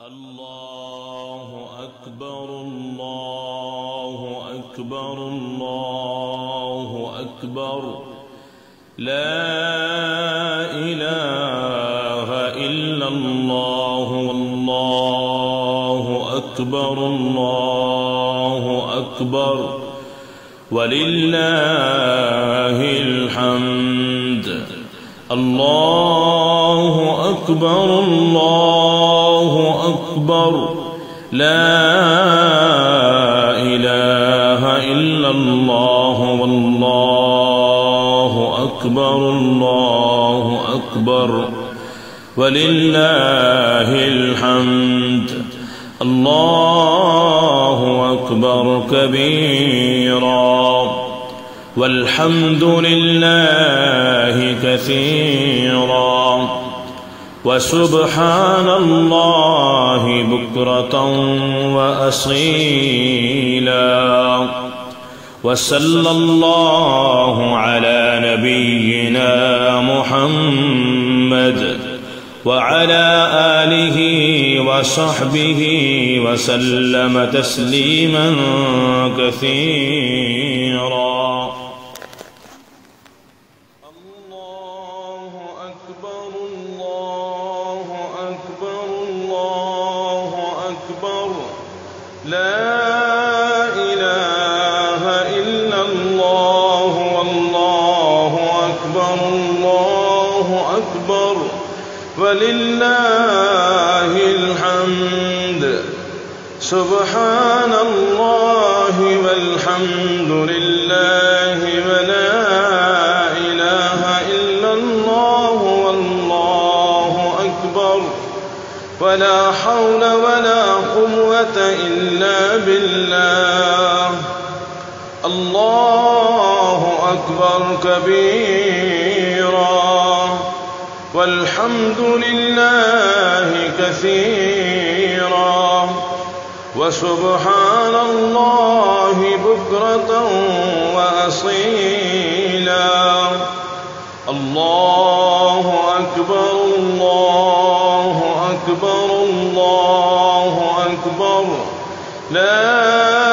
الله أكبر الله أكبر الله أكبر لا إله إلا الله والله أكبر الله أكبر ولله الحمد الله أكبر الله أكبر لا إله إلا الله والله أكبر الله أكبر ولله الحمد الله أكبر كبيرا والحمد لله كثيرا وسبحان الله بكرة وأصيلا وصلى الله على نبينا محمد وعلى آله وصحبه وسلم تسليما كثيرا. الله أكبر الله أكبر الله أكبر لا إله إلا الله والله أكبر الله أكبر ولله الحمد سبحان الله والحمد لله ولا إله إلا الله والله أكبر ولا حول ولا قوة إلا بالله. الله أكبر كبيرا والحمد لله كثيرا وسبحان الله بكرة وأصيلا. الله أكبر الله أكبر الله أكبر لا